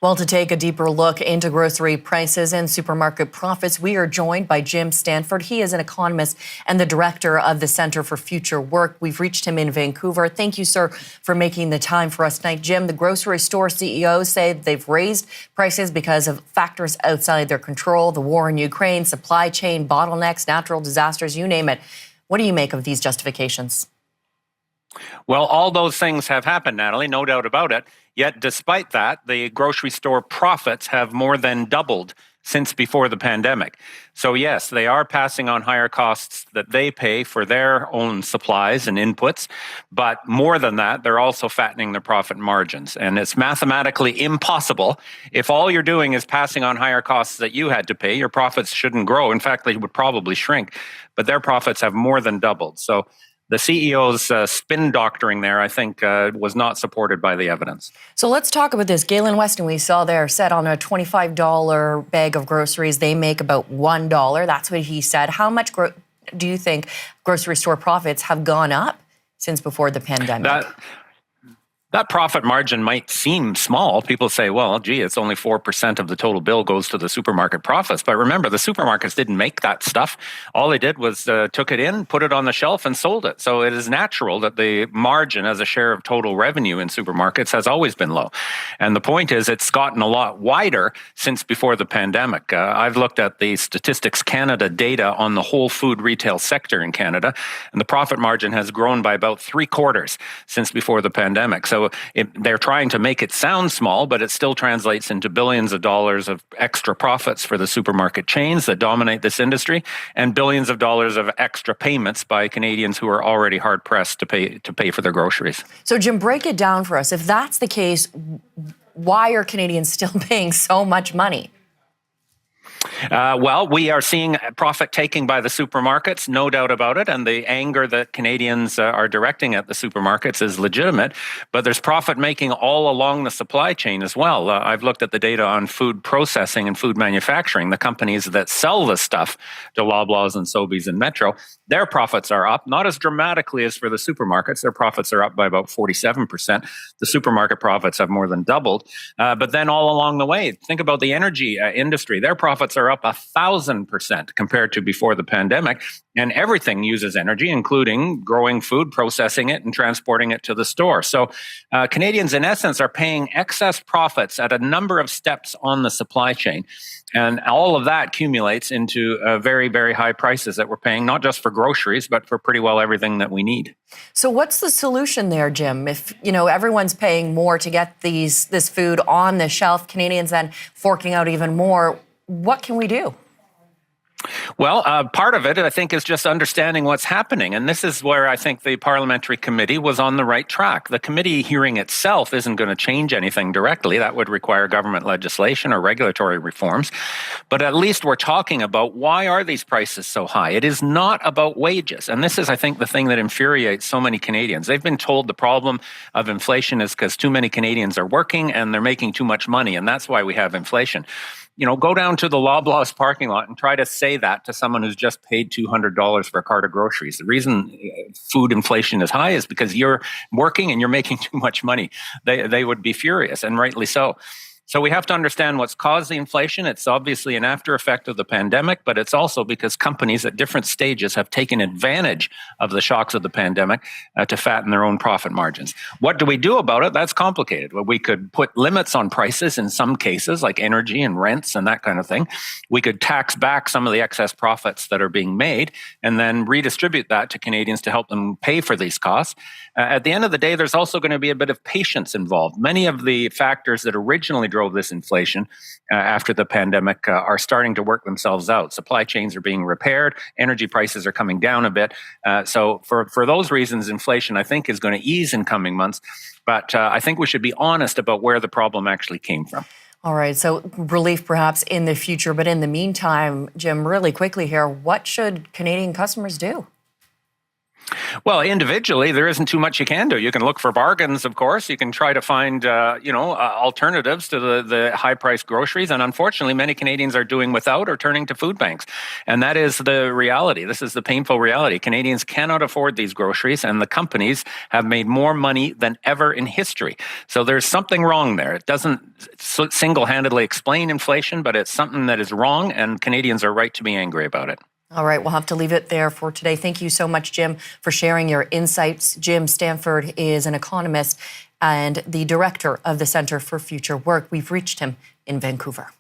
Well, to take a deeper look into grocery prices and supermarket profits, we are joined by Jim Stanford. He is an economist and the director of the Center for Future Work. We've reached him in Vancouver. Thank you, sir, for making the time for us tonight. Jim, the grocery store CEOs say they've raised prices because of factors outside their control, the war in Ukraine, supply chain bottlenecks, natural disasters, you name it. What do you make of these justifications? Well, all those things have happened, Natalie, no doubt about it. Yet, despite that, the grocery store profits have more than doubled since before the pandemic. So yes, they are passing on higher costs that they pay for their own supplies and inputs. But more than that, they're also fattening their profit margins. And it's mathematically impossible. If all you're doing is passing on higher costs that you had to pay, your profits shouldn't grow. In fact, they would probably shrink. But their profits have more than doubled. So the CEO's spin doctoring there, I think, was not supported by the evidence. So let's talk about this. Galen Weston, we saw there, said on a $25 bag of groceries, they make about $1. That's what he said. How much do you think grocery store profits have gone up since before the pandemic? That profit margin might seem small. People say, well, gee, it's only 4% of the total bill goes to the supermarket profits. But remember, the supermarkets didn't make that stuff. All they did was took it in, put it on the shelf, and sold it. So it is natural that the margin as a share of total revenue in supermarkets has always been low. And the point is, it's gotten a lot wider since before the pandemic. I've looked at the Statistics Canada data on the whole food retail sector in Canada, and the profit margin has grown by about 3/4 since before the pandemic. So they're trying to make it sound small, but it still translates into billions of dollars of extra profits for the supermarket chains that dominate this industry, and billions of dollars of extra payments by Canadians who are already hard pressed to pay for their groceries. So, Jim, break it down for us. If that's the case, why are Canadians still paying so much money? Well, we are seeing profit taking by the supermarkets, no doubt about it, and the anger that Canadians are directing at the supermarkets is legitimate, but there's profit making all along the supply chain as well. I've looked at the data on food processing and food manufacturing, the companies that sell the stuff to Loblaws and Sobeys and Metro. Their profits are up, not as dramatically as for the supermarkets. Their profits are up by about 47%. The supermarket profits have more than doubled. But then all along the way, think about the energy industry. Their profits are up 1,000% compared to before the pandemic. And everything uses energy, including growing food, processing it, and transporting it to the store. So Canadians, in essence, are paying excess profits at a number of steps on the supply chain. And all of that accumulates into very, very high prices that we're paying, not just for groceries, but for pretty well everything that we need. So what's the solution there, Jim? If, everyone's paying more to get this food on the shelf, Canadians then forking out even more, what can we do? Well, part of it, I think, is just understanding what's happening. And this is where I think the parliamentary committee was on the right track. The committee hearing itself isn't going to change anything directly. That would require government legislation or regulatory reforms. But at least we're talking about why are these prices so high? It is not about wages. And this is, I think, the thing that infuriates so many Canadians. They've been told the problem of inflation is because too many Canadians are working and they're making too much money. And that's why we have inflation. Go down to the Loblaws parking lot and try to say that to someone who's just paid $200 for a cart of groceries. The reason food inflation is high is because you're working and you're making too much money. They would be furious, and rightly so. So we have to understand what's caused the inflation. It's obviously an after effect of the pandemic, but it's also because companies at different stages have taken advantage of the shocks of the pandemic to fatten their own profit margins. What do we do about it? That's complicated. Well, we could put limits on prices in some cases, like energy and rents and that kind of thing. We could tax back some of the excess profits that are being made and then redistribute that to Canadians to help them pay for these costs. At the end of the day, there's also going to be a bit of patience involved. Many of the factors that originally drove this inflation after the pandemic are starting to work themselves out. Supply chains are being repaired. Energy prices are coming down a bit. So for those reasons, inflation, I think, is going to ease in coming months. But I think we should be honest about where the problem actually came from. All right. So relief perhaps in the future. But in the meantime, Jim, really quickly here, what should Canadian customers do? Well, individually, there isn't too much you can do. You can look for bargains, of course. You can try to find, alternatives to the high-priced groceries. And unfortunately, many Canadians are doing without or turning to food banks. And that is the reality. This is the painful reality. Canadians cannot afford these groceries, and the companies have made more money than ever in history. So there's something wrong there. It doesn't single-handedly explain inflation, but it's something that is wrong, and Canadians are right to be angry about it. All right, we'll have to leave it there for today. Thank you so much, Jim, for sharing your insights. Jim Stanford is an economist and the director of the Centre for Future Work. We've reached him in Vancouver.